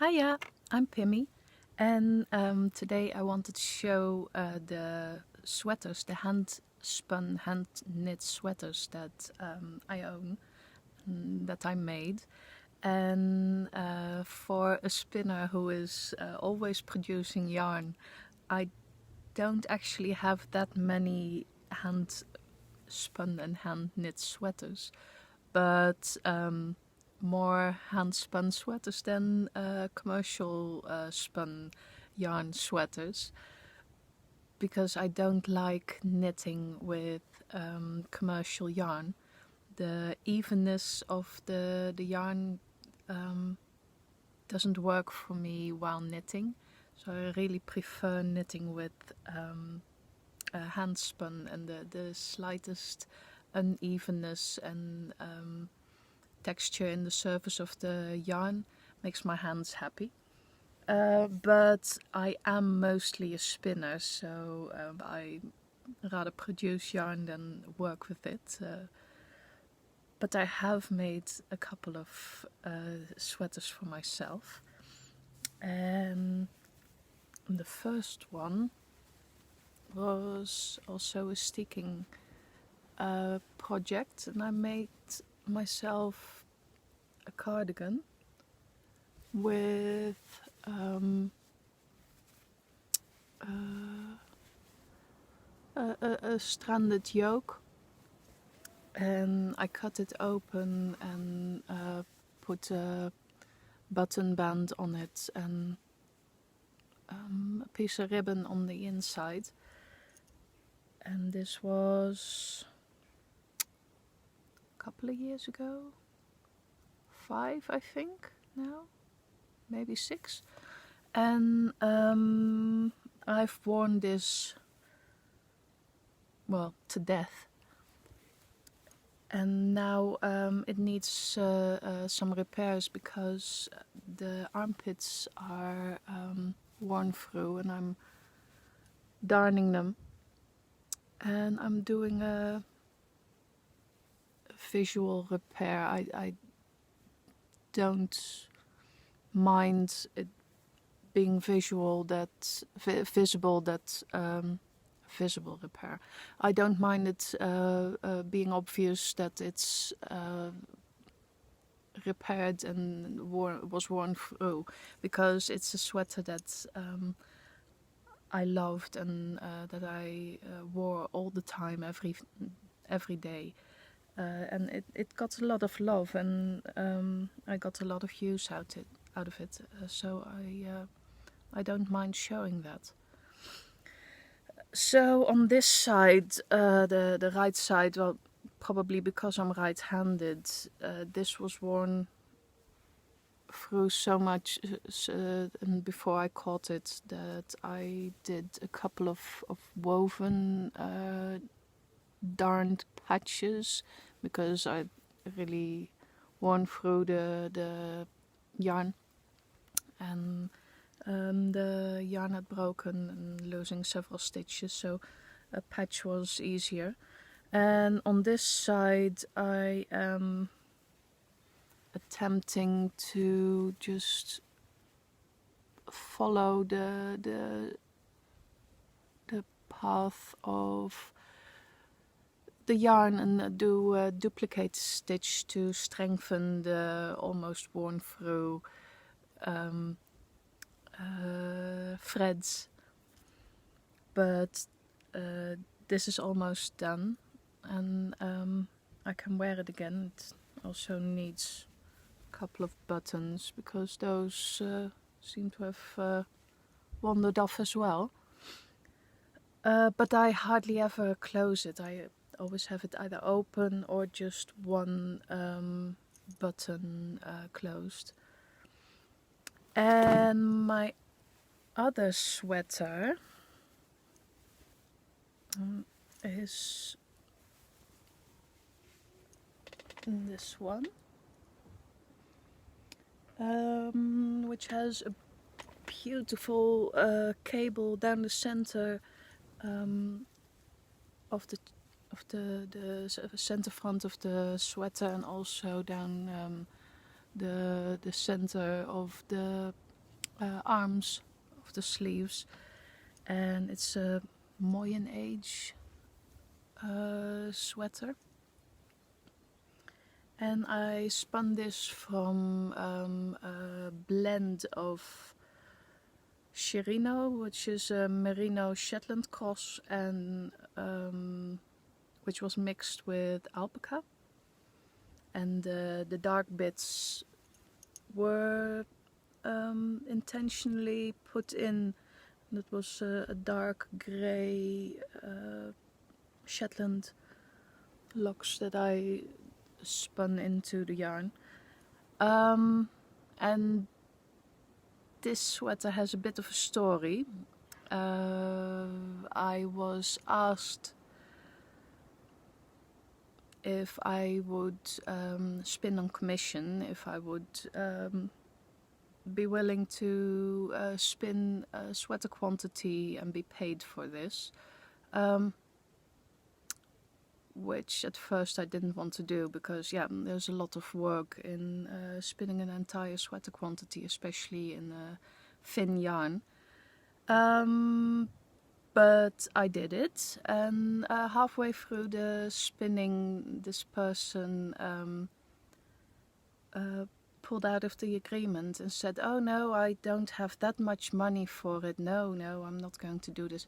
Hiya, I'm Pimmie, and today I wanted to show the sweaters, the hand-spun, hand-knit sweaters that I own, that I made. And for a spinner who is always producing yarn, I don't actually have that many hand-spun and hand-knit sweaters, but more hand-spun sweaters than commercial spun yarn sweaters, because I don't like knitting with commercial yarn. The evenness of the yarn doesn't work for me while knitting, so I really prefer knitting with hand-spun, and the slightest unevenness and texture in the surface of the yarn makes my hands happy. But I am mostly a spinner, so I rather produce yarn than work with it. But I have made a couple of sweaters for myself. And the first one was also a sticking project, and I made myself a cardigan with a stranded yoke, and I cut it open and put a button band on it and a piece of ribbon on the inside. And this was a couple of years ago, 5 I think now, maybe 6. And I've worn this, well, to death. And now it needs some repairs because the armpits are worn through, and I'm darning them. And I'm doing a visual repair. I don't mind it being visible, that visible repair. I don't mind it being obvious that it's repaired and was worn through, because it's a sweater that I loved and that I wore all the time, every day. And it got a lot of love, and I got a lot of use out of it. So I don't mind showing that. So on this side, the right side, well, probably because I'm right-handed, this was worn through so much, and before I caught it, that I did a couple of woven darned patches, because I really worn through the yarn, and the yarn had broken and losing several stitches, so a patch was easier. And on this side I am attempting to just follow the path of the yarn and do a duplicate stitch to strengthen the almost worn through threads. But this is almost done, and I can wear it again. It also needs a couple of buttons, because those seem to have wandered off as well. But I hardly ever close it. I always have it either open or just one button closed. And my other sweater is this one, which has a beautiful cable down the center of the center front of the sweater, and also down the center of the arms of the sleeves, and it's a Moyen Age sweater. And I spun this from a blend of Merino, which is a Merino Shetland cross, and which was mixed with alpaca. And the dark bits were intentionally put in. That was a dark grey Shetland locks that I spun into the yarn. And this sweater has a bit of a story. I was asked if I would spin on commission, if I would be willing to spin a sweater quantity and be paid for this. Which at first I didn't want to do because there's a lot of work in spinning an entire sweater quantity, especially in a thin yarn. But I did it, and halfway through the spinning, this person pulled out of the agreement and said, "Oh no, I don't have that much money for it. No, I'm not going to do this.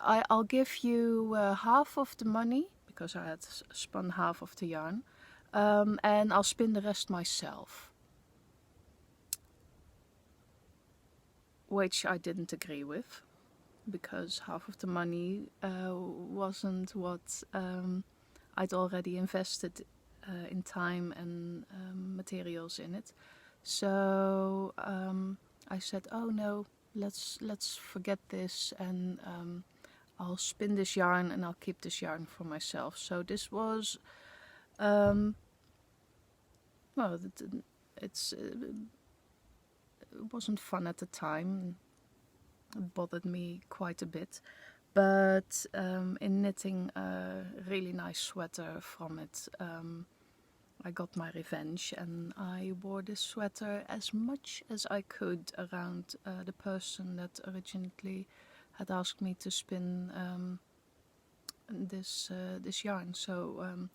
I'll give you half of the money," because I had spun half of the yarn, "and I'll spin the rest myself." Which I didn't agree with, because half of the money wasn't what I'd already invested in time and materials in it. So I said, "Oh no, let's forget this, and I'll spin this yarn and I'll keep this yarn for myself." So this was it wasn't fun at the time. It bothered me quite a bit, but in knitting a really nice sweater from it, I got my revenge, and I wore this sweater as much as I could around the person that originally had asked me to spin this yarn. So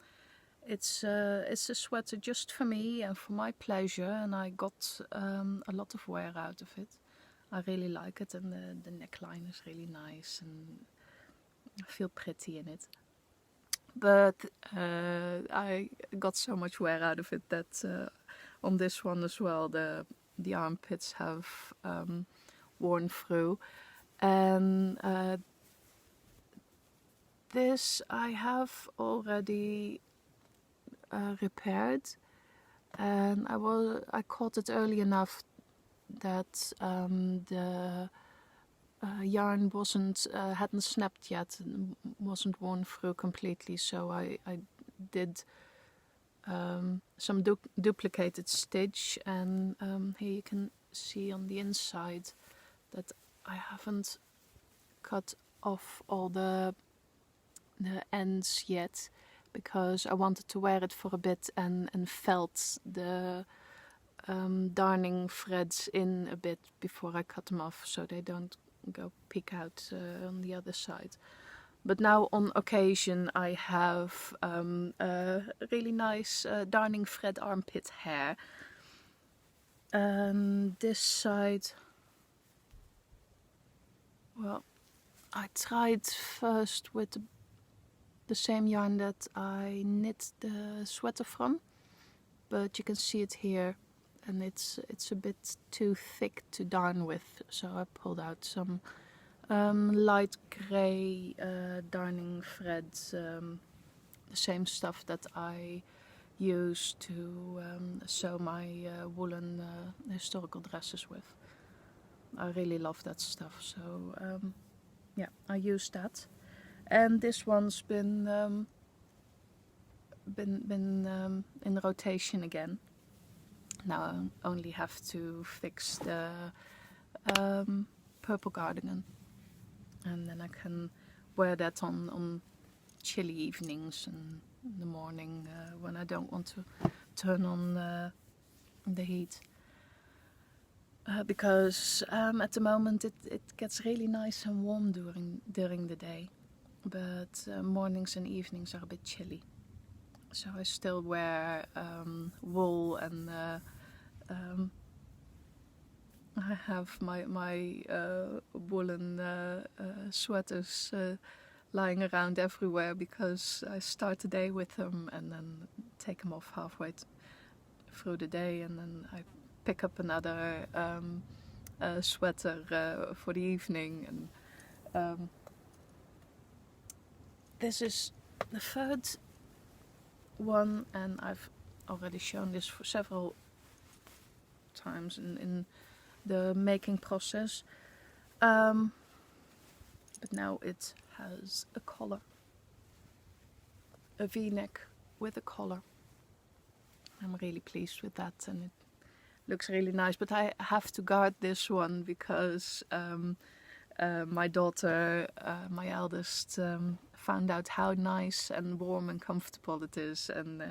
it's a sweater just for me and for my pleasure, and I got a lot of wear out of it. I really like it, and the neckline is really nice, and I feel pretty in it. But I got so much wear out of it that on this one as well, the armpits have worn through. And this I have already repaired, and I caught it early enough that the yarn hadn't snapped yet, and wasn't worn through completely. So I did some duplicated stitch, and here you can see on the inside that I haven't cut off all the ends yet, because I wanted to wear it for a bit and felt the darning threads in a bit before I cut them off, so they don't go peek out on the other side. But now on occasion I have a really nice darning thread armpit hair. And this side, well, I tried first with the same yarn that I knit the sweater from, but you can see it here, and it's a bit too thick to darn with, so I pulled out some light grey darning threads, the same stuff that I use to sew my woolen historical dresses with. I really love that stuff, so I use that. And this one's been in rotation again. Now I only have to fix the purple cardigan, and then I can wear that on chilly evenings and in the morning when I don't want to turn on the heat. because at the moment it gets really nice and warm during the day, but mornings and evenings are a bit chilly. So I still wear wool, and I have my woolen sweaters lying around everywhere, because I start the day with them and then take them off halfway through the day, and then I pick up another sweater for the evening. And this is the third one, and I've already shown this for several times in the making process, but now it has a collar, a V-neck with a collar. I'm really pleased with that, and it looks really nice, but I have to guard this one because my daughter, my eldest, found out how nice and warm and comfortable it is, and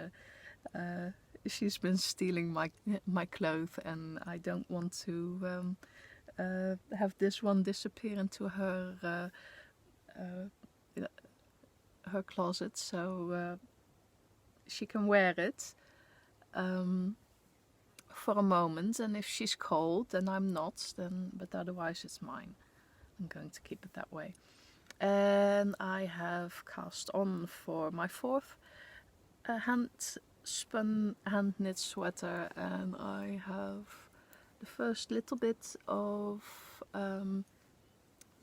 she's been stealing my clothes, and I don't want to have this one disappear into her closet, so she can wear it for a moment, and if she's cold and I'm not, then, but otherwise it's mine. I'm going to keep it that way. And I have cast on for my fourth hand-spun hand-knit sweater, and I have the first little bit of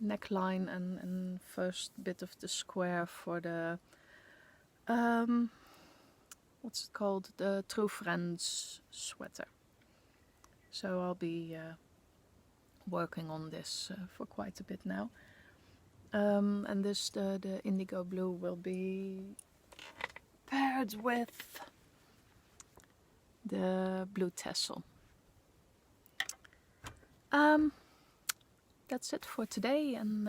neckline and first bit of the square for the what's it called, the True Friends sweater. So I'll be working on this for quite a bit now, and this the indigo blue will be paired with the blue tassel. That's it for today, and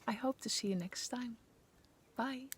I hope to see you next time. Bye.